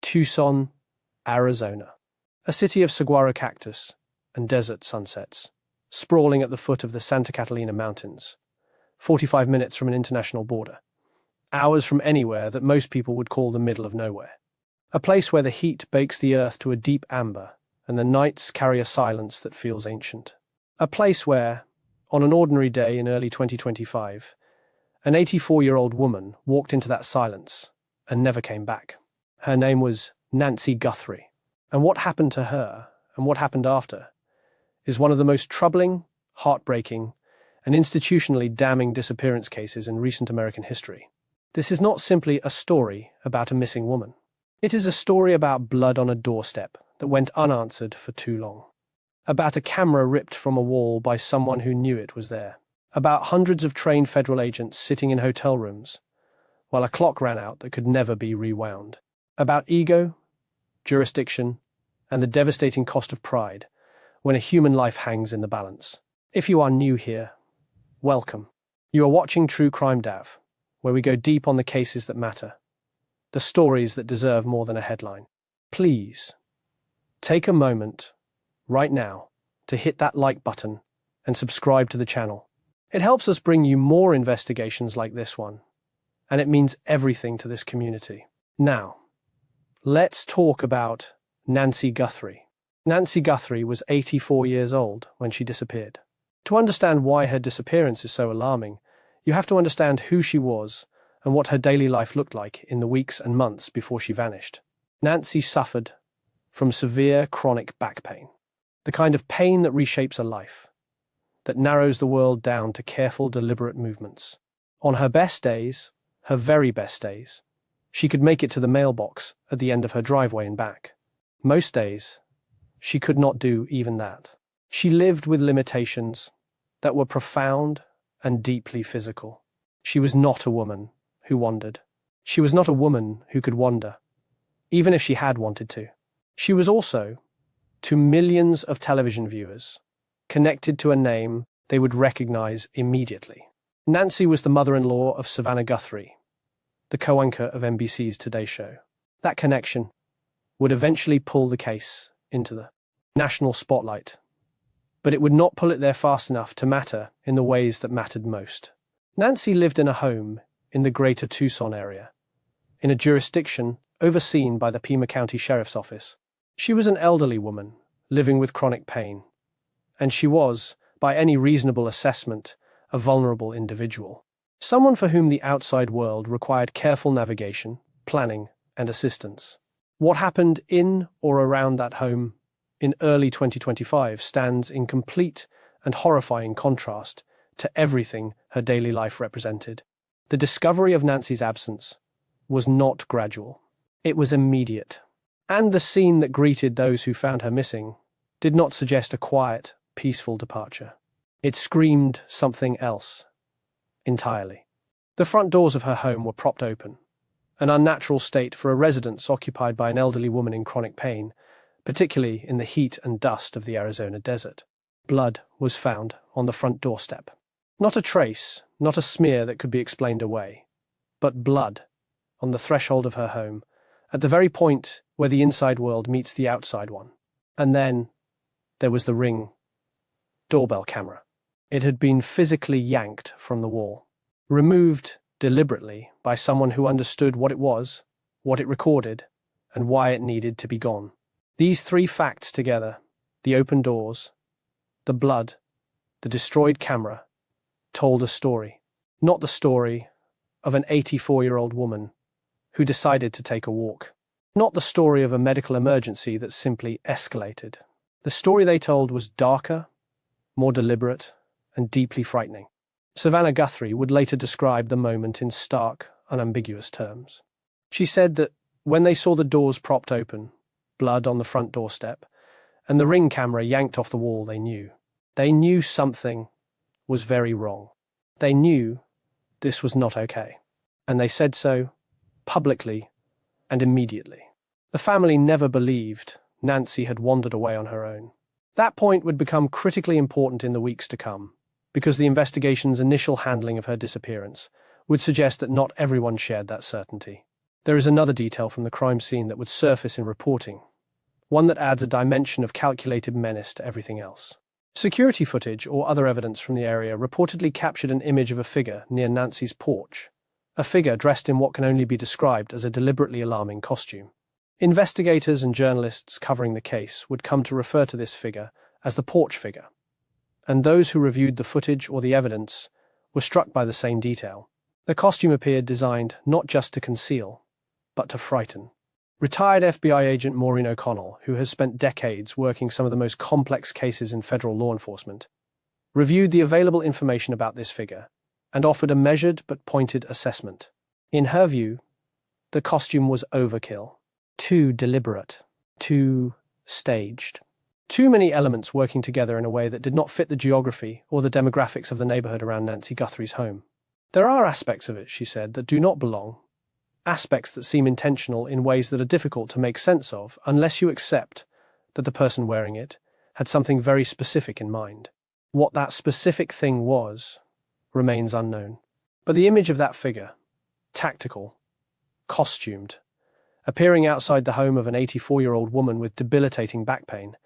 Tucson, Arizona. A city of saguaro cactus and desert sunsets, sprawling at the foot of the Santa Catalina Mountains, 45 minutes from an international border, hours from anywhere that most people would call the middle of nowhere. A place where the heat bakes the earth to a deep amber and the nights carry a silence that feels ancient. A place where, on an ordinary day in early 2025, an 84-year-old woman walked into that silence and never came back. Her name was Nancy Guthrie, and what happened to her and what happened after is one of the most troubling, heartbreaking, and institutionally damning disappearance cases in recent American history. This is not simply a story about a missing woman. It is a story about blood on a doorstep that went unanswered for too long. About a camera ripped from a wall by someone who knew it was there. About hundreds of trained federal agents sitting in hotel rooms while a clock ran out that could never be rewound. About ego, jurisdiction, and the devastating cost of pride when a human life hangs in the balance. If you are new here, welcome. You are watching True Crime Dav, where we go deep on the cases that matter, the stories that deserve more than a headline. Please, take a moment, right now, to hit that like button and subscribe to the channel. It helps us bring you more investigations like this one, and it means everything to this community. Now, let's talk about Nancy Guthrie. Nancy Guthrie was 84 years old when she disappeared. To understand why her disappearance is so alarming, you have to understand who she was and what her daily life looked like in the weeks and months before she vanished. Nancy suffered from severe chronic back pain, the kind of pain that reshapes a life, that narrows the world down to careful, deliberate movements. On her best days, her very best days, she could make it to the mailbox at the end of her driveway and back. Most days, she could not do even that. She lived with limitations that were profound and deeply physical. She was not a woman who wandered. She was not a woman who could wander, even if she had wanted to. She was also, to millions of television viewers, connected to a name they would recognize immediately. Nancy was the mother-in-law of Savannah Guthrie, the co-anchor of NBC's Today Show. That connection would eventually pull the case into the national spotlight, but it would not pull it there fast enough to matter in the ways that mattered most. Nancy lived in a home in the greater Tucson area, in a jurisdiction overseen by the Pima County Sheriff's Office. She was an elderly woman living with chronic pain, and she was, by any reasonable assessment, a vulnerable individual. Someone for whom the outside world required careful navigation, planning, and assistance. What happened in or around that home in early 2025 stands in complete and horrifying contrast to everything her daily life represented. The discovery of Nancy's absence was not gradual. It was immediate. And the scene that greeted those who found her missing did not suggest a quiet, peaceful departure. It screamed something else entirely. The front doors of her home were propped open, an unnatural state for a residence occupied by an elderly woman in chronic pain, particularly in the heat and dust of the Arizona desert. Blood was found on the front doorstep. Not a trace, not a smear that could be explained away, but blood on the threshold of her home, at the very point where the inside world meets the outside one. And then there was the Ring doorbell camera. It had been physically yanked from the wall, removed deliberately by someone who understood what it was, what it recorded, and why it needed to be gone. These three facts together, the open doors, the blood, the destroyed camera, told a story. Not the story of an 84-year-old woman who decided to take a walk. Not the story of a medical emergency that simply escalated. The story they told was darker, more deliberate, and deeply frightening. Savannah Guthrie would later describe the moment in stark, unambiguous terms. She said that when they saw the doors propped open, blood on the front doorstep, and the Ring camera yanked off the wall, they knew something was very wrong. They knew this was not okay. And they said so publicly and immediately. The family never believed Nancy had wandered away on her own. That point would become critically important in the weeks to come, because the investigation's initial handling of her disappearance would suggest that not everyone shared that certainty. There is another detail from the crime scene that would surface in reporting, one that adds a dimension of calculated menace to everything else. Security footage or other evidence from the area reportedly captured an image of a figure near Nancy's porch, a figure dressed in what can only be described as a deliberately alarming costume. Investigators and journalists covering the case would come to refer to this figure as the porch figure, and those who reviewed the footage or the evidence were struck by the same detail. The costume appeared designed not just to conceal, but to frighten. Retired FBI agent Maureen O'Connell, who has spent decades working some of the most complex cases in federal law enforcement, reviewed the available information about this figure and offered a measured but pointed assessment. In her view, the costume was overkill, too deliberate, too staged. Too many elements working together in a way that did not fit the geography or the demographics of the neighborhood around Nancy Guthrie's home. There are aspects of it, she said, that do not belong, aspects that seem intentional in ways that are difficult to make sense of unless you accept that the person wearing it had something very specific in mind. What that specific thing was remains unknown. But the image of that figure, tactical, costumed, appearing outside the home of an 84-year-old woman with debilitating back pain,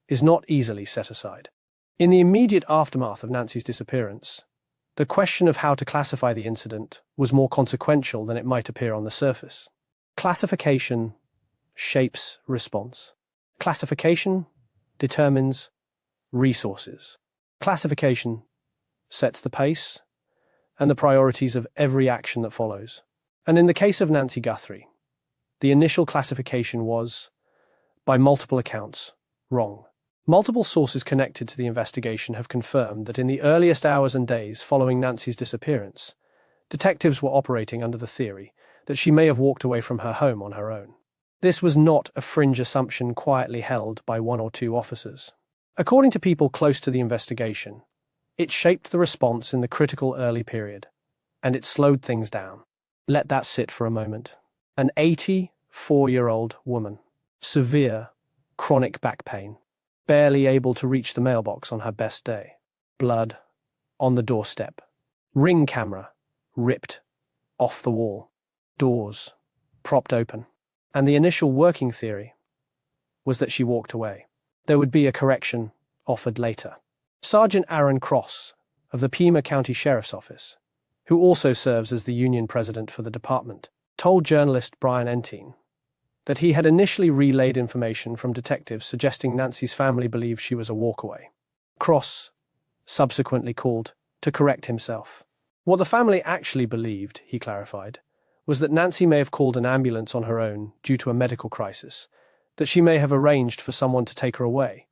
is not easily set aside. In the immediate aftermath of Nancy's disappearance, the question of how to classify the incident was more consequential than it might appear on the surface. Classification shapes response. Classification determines resources. Classification sets the pace and the priorities of every action that follows. And in the case of Nancy Guthrie, the initial classification was, by multiple accounts, wrong. Multiple sources connected to the investigation have confirmed that in the earliest hours and days following Nancy's disappearance, detectives were operating under the theory that she may have walked away from her home on her own. This was not a fringe assumption quietly held by one or two officers. According to people close to the investigation, it shaped the response in the critical early period, and it slowed things down. Let that sit for a moment. An 84-year-old woman, severe, chronic back pain, barely able to reach the mailbox on her best day. Blood on the doorstep. Ring camera ripped off the wall. Doors propped open. And the initial working theory was that she walked away. There would be a correction offered later. Sergeant Aaron Cross of the Pima County Sheriff's Office, who also serves as the union president for the department, told journalist Brian Entin that he had initially relayed information from detectives suggesting Nancy's family believed she was a walkaway. Cross subsequently called to correct himself. What the family actually believed, he clarified, was that Nancy may have called an ambulance on her own due to a medical crisis, that she may have arranged for someone to take her away,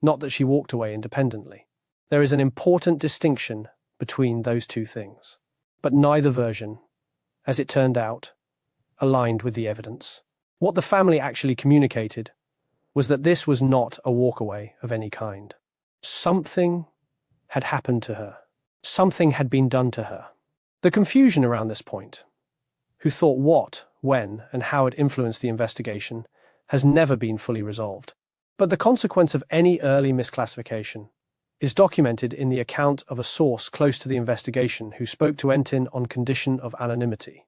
not that she walked away independently. There is an important distinction between those two things. But neither version, as it turned out, aligned with the evidence. What the family actually communicated was that this was not a walkaway of any kind. Something had happened to her. Something had been done to her. The confusion around this point, who thought what, when, and how it influenced the investigation, has never been fully resolved. But the consequence of any early misclassification is documented in the account of a source close to the investigation who spoke to Entin on condition of anonymity,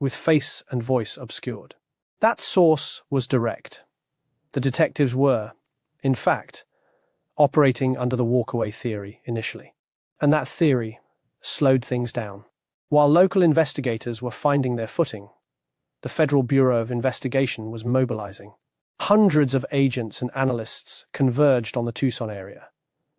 with face and voice obscured. That source was direct. The detectives were, in fact, operating under the walkaway theory initially. And that theory slowed things down. While local investigators were finding their footing, the Federal Bureau of Investigation was mobilizing. Hundreds of agents and analysts converged on the Tucson area,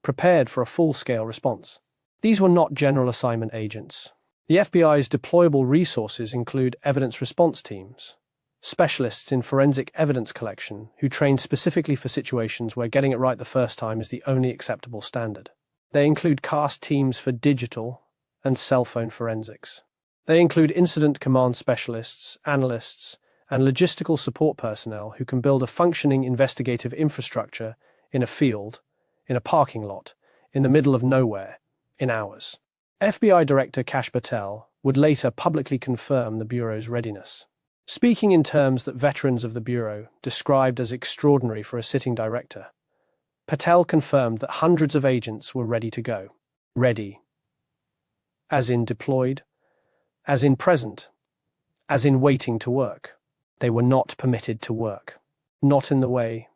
prepared for a full-scale response. These were not general assignment agents. The FBI's deployable resources include evidence response teams, specialists in forensic evidence collection who train specifically for situations where getting it right the first time is the only acceptable standard. They include CAST teams for digital and cell phone forensics. They include incident command specialists, analysts, and logistical support personnel who can build a functioning investigative infrastructure in a field, in a parking lot, in the middle of nowhere, in hours. FBI Director Kash Patel would later publicly confirm the Bureau's readiness. Speaking in terms that veterans of the Bureau described as extraordinary for a sitting director, Patel confirmed that hundreds of agents were ready to go. Ready. As in deployed, as in present, as in waiting to work. They were not permitted to work. Not in the way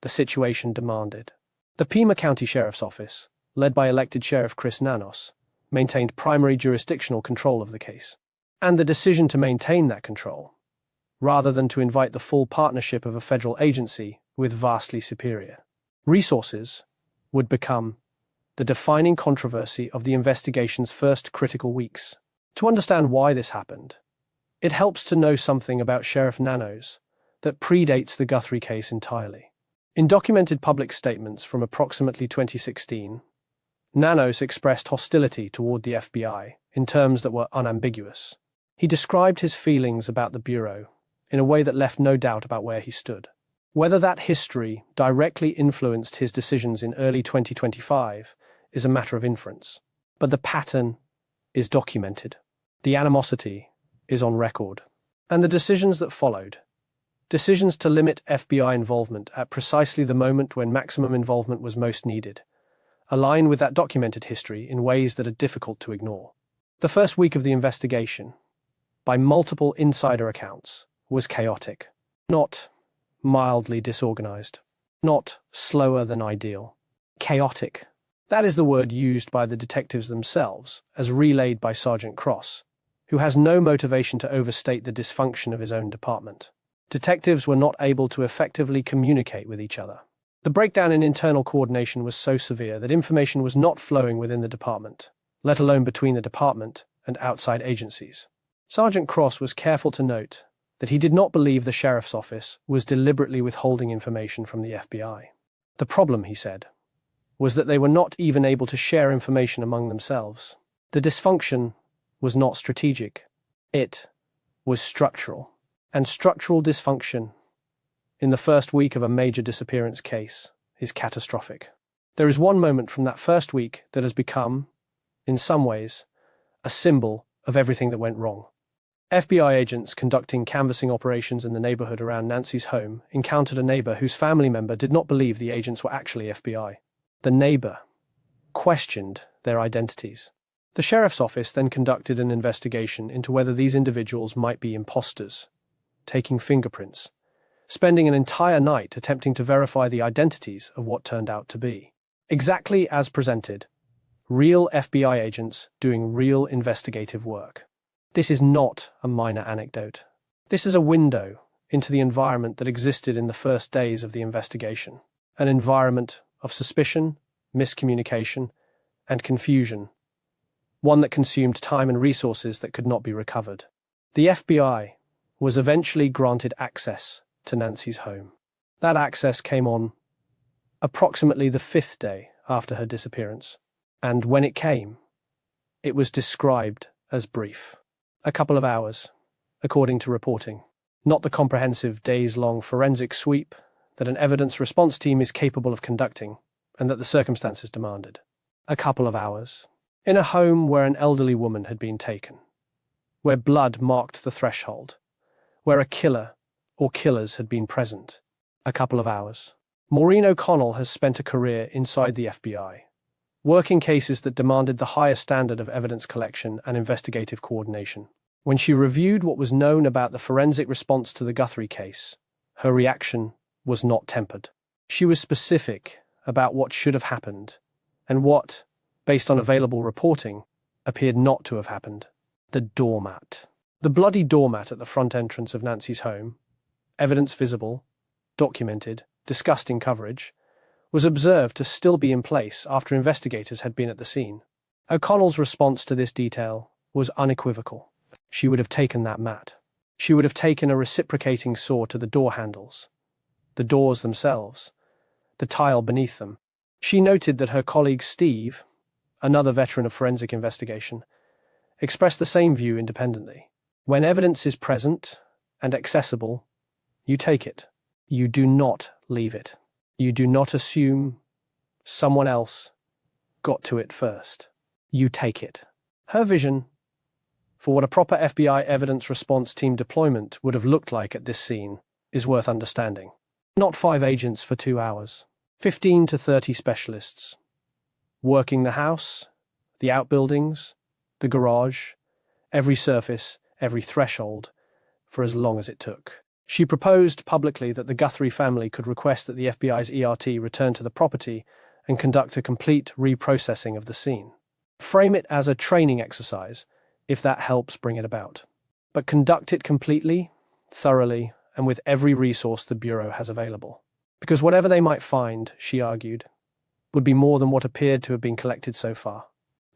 the situation demanded. The Pima County Sheriff's Office, led by elected Sheriff Chris Nanos, maintained primary jurisdictional control of the case. And the decision to maintain that control, rather than to invite the full partnership of a federal agency with vastly superior resources, would become the defining controversy of the investigation's first critical weeks. To understand why this happened, it helps to know something about Sheriff Nanos that predates the Guthrie case entirely. In documented public statements from approximately 2016, Nanos expressed hostility toward the FBI in terms that were unambiguous. He described his feelings about the Bureau in a way that left no doubt about where he stood. Whether that history directly influenced his decisions in early 2025 is a matter of inference. But the pattern is documented. The animosity is on record. And the decisions that followed, decisions to limit FBI involvement at precisely the moment when maximum involvement was most needed, align with that documented history in ways that are difficult to ignore. The first week of the investigation, by multiple insider accounts, was chaotic. Not mildly disorganized. Not slower than ideal. Chaotic. That is the word used by the detectives themselves, as relayed by Sergeant Cross, who has no motivation to overstate the dysfunction of his own department. Detectives were not able to effectively communicate with each other. The breakdown in internal coordination was so severe that information was not flowing within the department, let alone between the department and outside agencies. Sergeant Cross was careful to note that he did not believe the sheriff's office was deliberately withholding information from the FBI. The problem, he said, was that they were not even able to share information among themselves. The dysfunction was not strategic. It was structural. And structural dysfunction in the first week of a major disappearance case is catastrophic. There is one moment from that first week that has become, in some ways, a symbol of everything that went wrong. FBI agents conducting canvassing operations in the neighborhood around Nancy's home encountered a neighbor whose family member did not believe the agents were actually FBI. The neighbor questioned their identities. The sheriff's office then conducted an investigation into whether these individuals might be imposters, taking fingerprints, spending an entire night attempting to verify the identities of what turned out to be, exactly as presented, real FBI agents doing real investigative work. This is not a minor anecdote. This is a window into the environment that existed in the first days of the investigation, an environment of suspicion, miscommunication, and confusion, one that consumed time and resources that could not be recovered. The FBI was eventually granted access to Nancy's home. That access came on approximately the 5th day after her disappearance, and when it came, it was described as brief. A couple of hours, according to reporting. Not the comprehensive days-long forensic sweep that an evidence response team is capable of conducting and that the circumstances demanded. A couple of hours. In a home where an elderly woman had been taken, where blood marked the threshold, where a killer or killers had been present. A couple of hours. Maureen O'Connell has spent a career inside the FBI, working cases that demanded the highest standard of evidence collection and investigative coordination. When she reviewed what was known about the forensic response to the Guthrie case, her reaction was not tempered. She was specific about what should have happened, and what, based on available reporting, appeared not to have happened. The doormat. The bloody doormat at the front entrance of Nancy's home, evidence visible, documented, disgusting coverage, was observed to still be in place after investigators had been at the scene. O'Connell's response to this detail was unequivocal. She would have taken that mat. She would have taken a reciprocating saw to the door handles, the doors themselves, the tile beneath them. She noted that her colleague Steve, another veteran of forensic investigation, expressed the same view independently. When evidence is present and accessible, you take it. You do not leave it. You do not assume someone else got to it first. You take it. Her vision for what a proper FBI evidence response team deployment would have looked like at this scene is worth understanding. Not 5 agents for 2 hours. 15 to 30 specialists, working the house, the outbuildings, the garage, every surface, every threshold, for as long as it took. She proposed publicly that the Guthrie family could request that the FBI's ERT return to the property and conduct a complete reprocessing of the scene. Frame it as a training exercise, if that helps bring it about. But conduct it completely, thoroughly, and with every resource the Bureau has available. Because whatever they might find, she argued, would be more than what appeared to have been collected so far.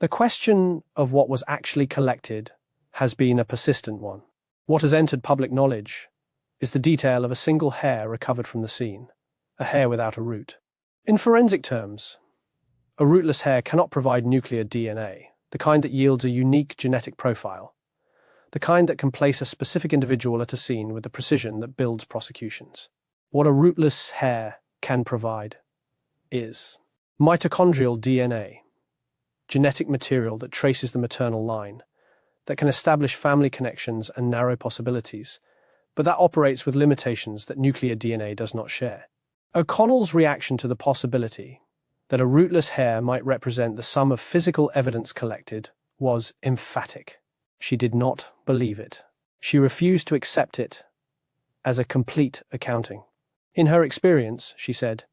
The question of what was actually collected has been a persistent one. What has entered public knowledge is the detail of a single hair recovered from the scene, a hair without a root. In forensic terms, a rootless hair cannot provide nuclear DNA, the kind that yields a unique genetic profile, the kind that can place a specific individual at a scene with the precision that builds prosecutions. What a rootless hair can provide is mitochondrial DNA, genetic material that traces the maternal line, that can establish family connections and narrow possibilities, but that operates with limitations that nuclear DNA does not share. O'Connell's reaction to the possibility that a rootless hair might represent the sum of physical evidence collected was emphatic. She did not believe it. She refused to accept it as a complete accounting. In her experience, she said,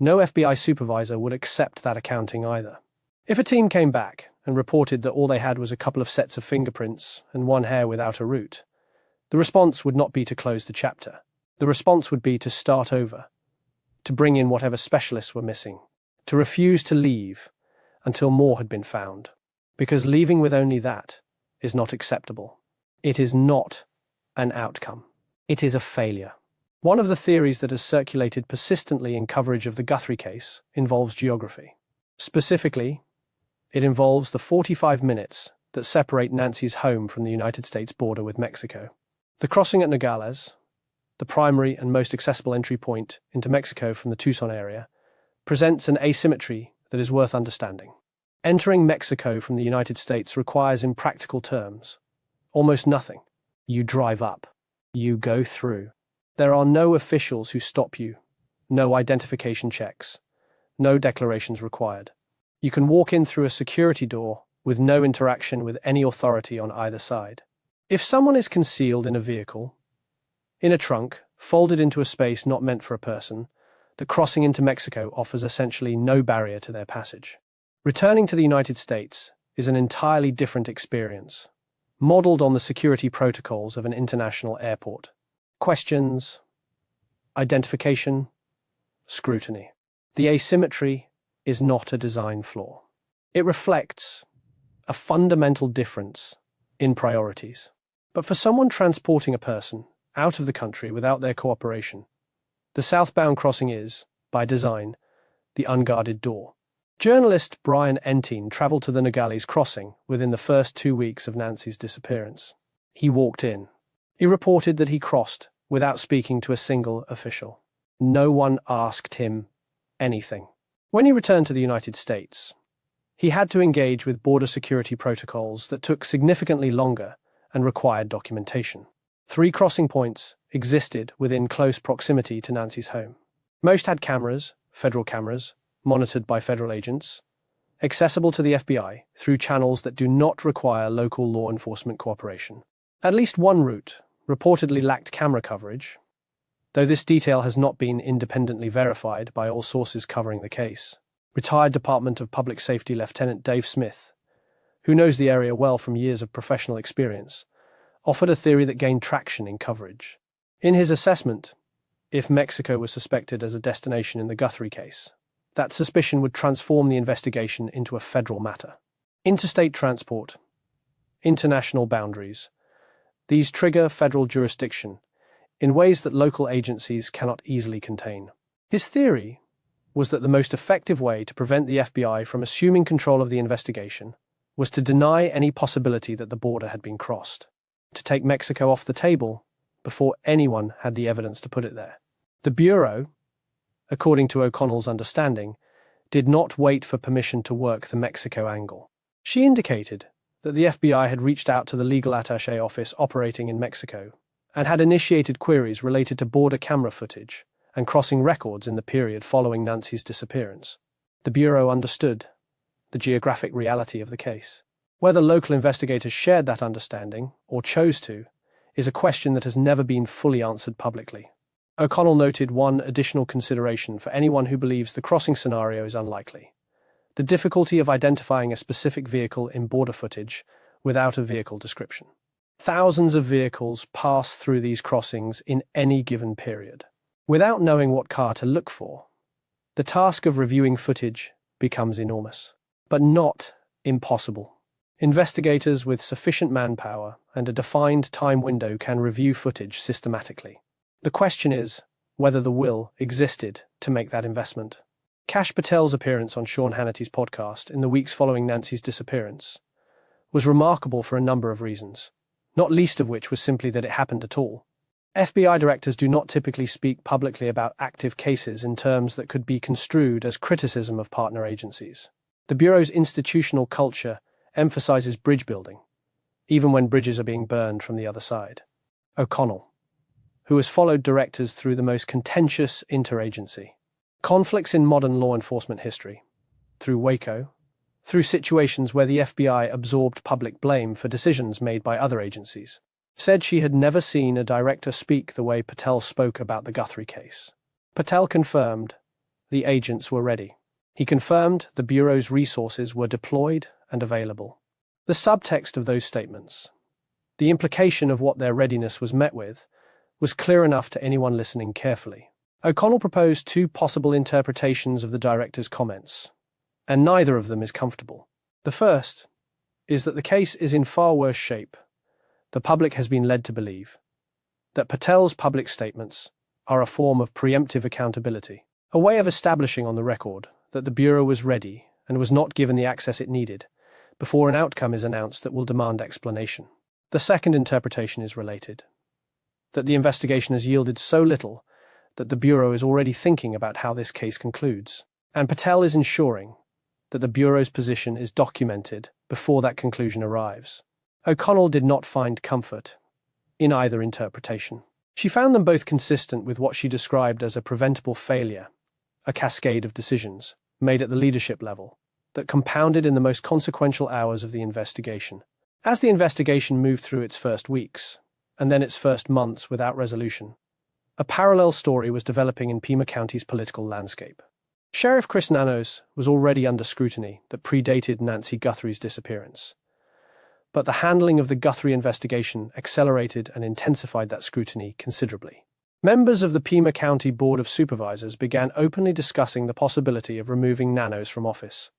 no FBI supervisor would accept that accounting either. If a team came back and reported that all they had was a couple of sets of fingerprints and one hair without a root, the response would not be to close the chapter. The response would be to start over, to bring in whatever specialists were missing, to refuse to leave until more had been found. Because leaving with only that is not acceptable. It is not an outcome. It is a failure. One of the theories that has circulated persistently in coverage of the Guthrie case involves geography. Specifically, it involves the 45 minutes that separate Nancy's home from the United States border with Mexico. The crossing at Nogales, the primary and most accessible entry point into Mexico from the Tucson area, presents an asymmetry that is worth understanding. Entering Mexico from the United States requires, in practical terms, almost nothing. You drive up. You go through. There are no officials who stop you, no identification checks, no declarations required. You can walk in through a security door with no interaction with any authority on either side. If someone is concealed in a vehicle, in a trunk, folded into a space not meant for a person, the crossing into Mexico offers essentially no barrier to their passage. Returning to the United States is an entirely different experience, modeled on the security protocols of an international airport. Questions, identification, scrutiny. The asymmetry is not a design flaw. It reflects a fundamental difference in priorities. But for someone transporting a person out of the country without their cooperation, the southbound crossing is, by design, the unguarded door. Journalist Brian Entin traveled to the Nogales crossing within the first 2 weeks of Nancy's disappearance. He walked in. He reported that he crossed without speaking to a single official. No one asked him anything. When he returned to the United States, he had to engage with border security protocols that took significantly longer and required documentation. 3 crossing points existed within close proximity to Nancy's home. Most had cameras, federal cameras, monitored by federal agents, accessible to the FBI through channels that do not require local law enforcement cooperation. At least one route reportedly lacked camera coverage, though this detail has not been independently verified by all sources covering the case. Retired Department of Public Safety Lieutenant Dave Smith, who knows the area well from years of professional experience, offered a theory that gained traction in coverage. In his assessment, if Mexico was suspected as a destination in the Guthrie case, that suspicion would transform the investigation into a federal matter. Interstate transport, international boundaries, these trigger federal jurisdiction in ways that local agencies cannot easily contain. His theory was that the most effective way to prevent the FBI from assuming control of the investigation was to deny any possibility that the border had been crossed, to take Mexico off the table before anyone had the evidence to put it there. The Bureau, according to O'Connell's understanding, did not wait for permission to work the Mexico angle. She indicated that the FBI had reached out to the legal attaché office operating in Mexico and had initiated queries related to border camera footage and crossing records in the period following Nancy's disappearance. The Bureau understood the geographic reality of the case. Whether local investigators shared that understanding or chose to is a question that has never been fully answered publicly. O'Connell noted one additional consideration for anyone who believes the crossing scenario is unlikely: the difficulty of identifying a specific vehicle in border footage without a vehicle description. Thousands of vehicles pass through these crossings in any given period. Without knowing what car to look for, the task of reviewing footage becomes enormous, but not impossible. Investigators with sufficient manpower and a defined time window can review footage systematically. The question is whether the will existed to make that investment. Kash Patel's appearance on Sean Hannity's podcast in the weeks following Nancy's disappearance was remarkable for a number of reasons, not least of which was simply that it happened at all. FBI directors do not typically speak publicly about active cases in terms that could be construed as criticism of partner agencies. The Bureau's institutional culture emphasizes bridge building, even when bridges are being burned from the other side. O'Connell, who has followed directors through the most contentious interagency conflicts in modern law enforcement history, through Waco, through situations where the FBI absorbed public blame for decisions made by other agencies, said she had never seen a director speak the way Patel spoke about the Guthrie case. Patel confirmed the agents were ready. He confirmed the Bureau's resources were deployed and available. The subtext of those statements, the implication of what their readiness was met with, was clear enough to anyone listening carefully. O'Connell proposed two possible interpretations of the director's comments, and neither of them is comfortable. The first is that the case is in far worse shape. The public has been led to believe that Patel's public statements are a form of preemptive accountability, a way of establishing on the record that the Bureau was ready and was not given the access it needed before an outcome is announced that will demand explanation. The second interpretation is related, that the investigation has yielded so little that the Bureau is already thinking about how this case concludes, and Patel is ensuring that the Bureau's position is documented before that conclusion arrives. O'Connell did not find comfort in either interpretation. She found them both consistent with what she described as a preventable failure, a cascade of decisions made at the leadership level that compounded in the most consequential hours of the investigation. As the investigation moved through its first weeks, and then its first months without resolution, a parallel story was developing in Pima County's political landscape. Sheriff Chris Nanos was already under scrutiny that predated Nancy Guthrie's disappearance, but the handling of the Guthrie investigation accelerated and intensified that scrutiny considerably. Members of the Pima County Board of Supervisors began openly discussing the possibility of removing Nanos from office,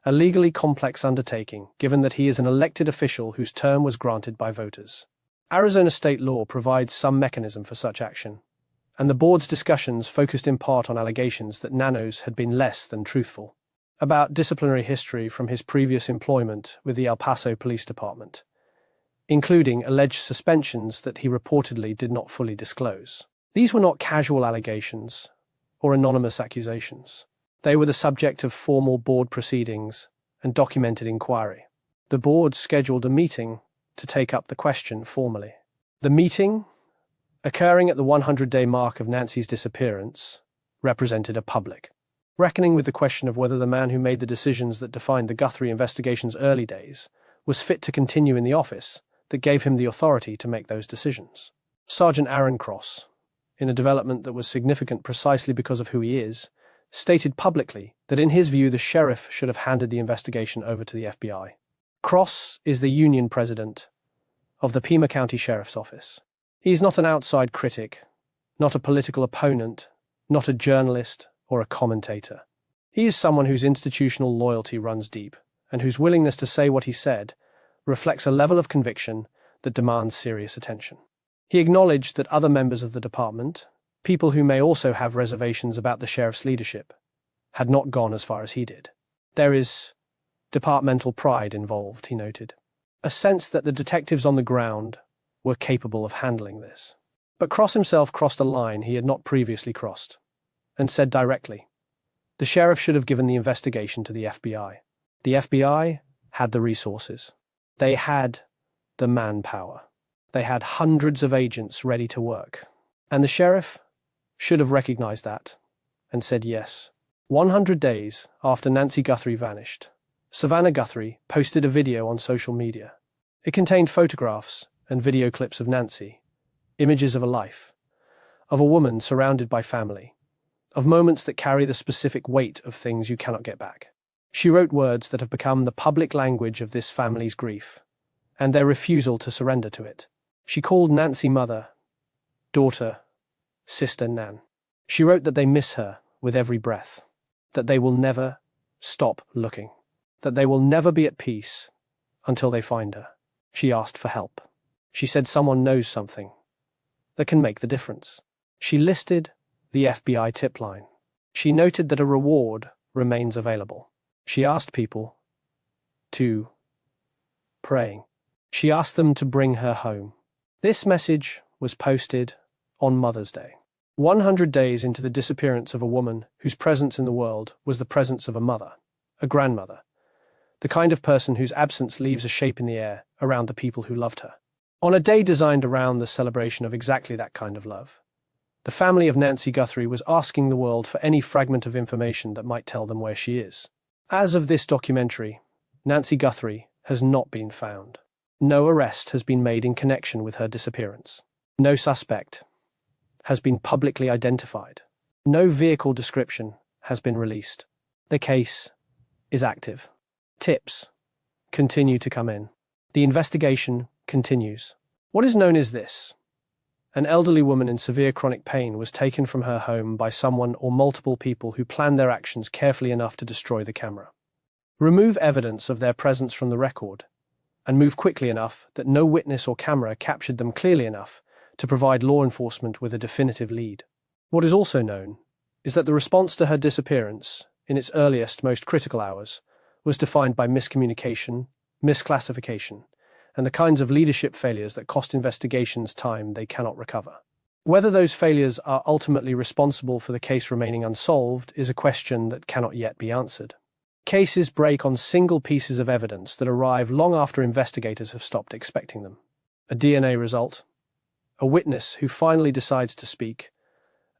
a legally complex undertaking given that he is an elected official whose term was granted by voters. Arizona state law provides some mechanism for such action, and the board's discussions focused in part on allegations that Nanos had been less than truthful about disciplinary history from his previous employment with the El Paso Police Department, including alleged suspensions that he reportedly did not fully disclose. These were not casual allegations or anonymous accusations. They were the subject of formal board proceedings and documented inquiry. The board scheduled a meeting to take up the question formally. The meeting, occurring at the 100-day mark of Nancy's disappearance, represented a public reckoning with the question of whether the man who made the decisions that defined the Guthrie investigation's early days was fit to continue in the office that gave him the authority to make those decisions. Sergeant Aaron Cross, in a development that was significant precisely because of who he is, stated publicly that in his view the sheriff should have handed the investigation over to the FBI. Cross is the union president of the Pima County Sheriff's Office. He is not an outside critic, not a political opponent, not a journalist or a commentator. He is someone whose institutional loyalty runs deep, and whose willingness to say what he said reflects a level of conviction that demands serious attention. He acknowledged that other members of the department, people who may also have reservations about the sheriff's leadership, had not gone as far as he did. There is departmental pride involved, he noted, a sense that the detectives on the ground were capable of handling this. But Cross himself crossed a line he had not previously crossed, and said directly, the sheriff should have given the investigation to the FBI. The FBI had the resources. They had the manpower. They had hundreds of agents ready to work. And the sheriff should have recognized that and said yes. 100 days after Nancy Guthrie vanished, Savannah Guthrie posted a video on social media. It contained photographs and video clips of Nancy, images of a life, of a woman surrounded by family, of moments that carry the specific weight of things you cannot get back. She wrote words that have become the public language of this family's grief, and their refusal to surrender to it. She called Nancy mother, daughter, sister Nan. She wrote that they miss her with every breath, that they will never stop looking, that they will never be at peace until they find her. She asked for help. She said someone knows something that can make the difference. She listed the FBI tip line. She noted that a reward remains available. She asked people to praying. She asked them to bring her home. This message was posted on Mother's Day, 100 days into the disappearance of a woman whose presence in the world was the presence of a mother, a grandmother, the kind of person whose absence leaves a shape in the air around the people who loved her. On a day designed around the celebration of exactly that kind of love, the family of Nancy Guthrie was asking the world for any fragment of information that might tell them where she is. As of this documentary, Nancy Guthrie has not been found. No arrest has been made in connection with her disappearance. No suspect has been publicly identified. No vehicle description has been released. The case is active. Tips continue to come in. The investigation continues. What is known is this: an elderly woman in severe chronic pain was taken from her home by someone or multiple people who planned their actions carefully enough to destroy the camera, remove evidence of their presence from the record, and move quickly enough that no witness or camera captured them clearly enough to provide law enforcement with a definitive lead. What is also known is that the response to her disappearance, in its earliest, most critical hours, was defined by miscommunication, misclassification, and the kinds of leadership failures that cost investigations time they cannot recover. Whether those failures are ultimately responsible for the case remaining unsolved is a question that cannot yet be answered. Cases break on single pieces of evidence that arrive long after investigators have stopped expecting them. A DNA result, a witness who finally decides to speak,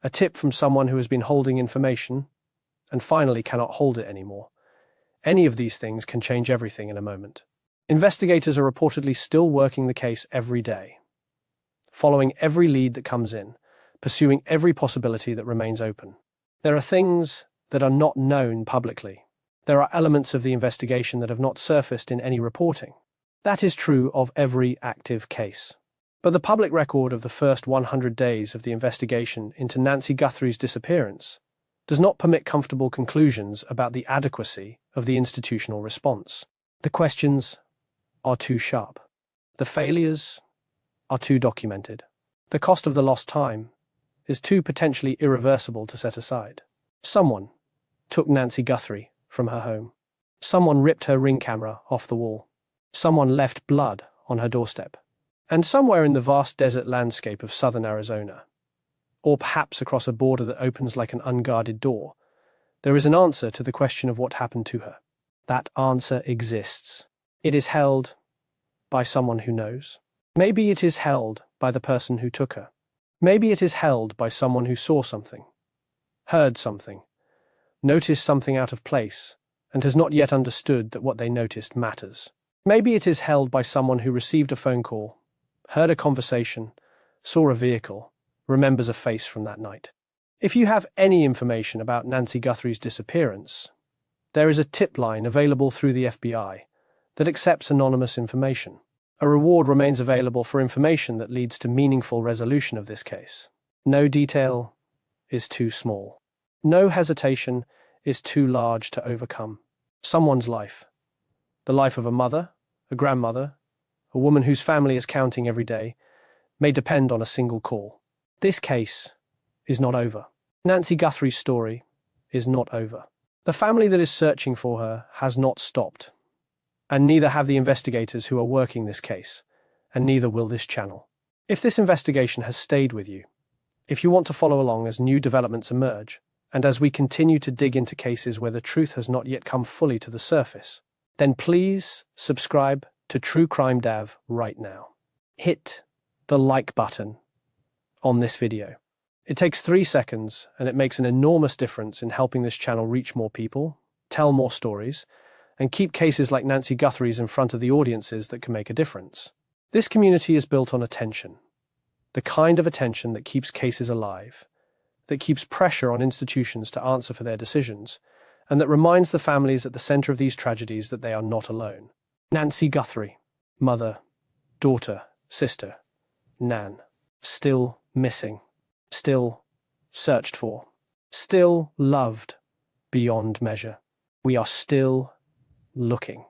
a tip from someone who has been holding information and finally cannot hold it anymore. Any of these things can change everything in a moment. Investigators are reportedly still working the case every day, following every lead that comes in, pursuing every possibility that remains open. There are things that are not known publicly. There are elements of the investigation that have not surfaced in any reporting. That is true of every active case. But the public record of the first 100 days of the investigation into Nancy Guthrie's disappearance does not permit comfortable conclusions about the adequacy of the institutional response. The questions are too sharp. The failures are too documented. The cost of the lost time is too potentially irreversible to set aside. Someone took Nancy Guthrie from her home. Someone ripped her Ring camera off the wall. Someone left blood on her doorstep. And somewhere in the vast desert landscape of southern Arizona, or perhaps across a border that opens like an unguarded door, there is an answer to the question of what happened to her. That answer exists. It is held by someone who knows. Maybe it is held by the person who took her. Maybe it is held by someone who saw something, heard something, noticed something out of place, and has not yet understood that what they noticed matters. Maybe it is held by someone who received a phone call, heard a conversation, saw a vehicle, remembers a face from that night. If you have any information about Nancy Guthrie's disappearance, there is a tip line available through the FBI that accepts anonymous information. A reward remains available for information that leads to meaningful resolution of this case. No detail is too small. No hesitation is too large to overcome. Someone's life, the life of a mother, a grandmother, a woman whose family is counting every day, may depend on a single call. This case is not over. Nancy Guthrie's story is not over. The family that is searching for her has not stopped, and neither have the investigators who are working this case, and neither will this channel. If this investigation has stayed with you, if you want to follow along as new developments emerge, and as we continue to dig into cases where the truth has not yet come fully to the surface, then please subscribe to True Crime Dav right now. Hit the like button on this video. It takes 3 seconds, and it makes an enormous difference in helping this channel reach more people, tell more stories, and keep cases like Nancy Guthrie's in front of the audiences that can make a difference. This community is built on attention, the kind of attention that keeps cases alive, that keeps pressure on institutions to answer for their decisions, and that reminds the families at the center of these tragedies that they are not alone. Nancy Guthrie, mother, daughter, sister, Nan, still missing, still searched for, still loved beyond measure. We are still looking.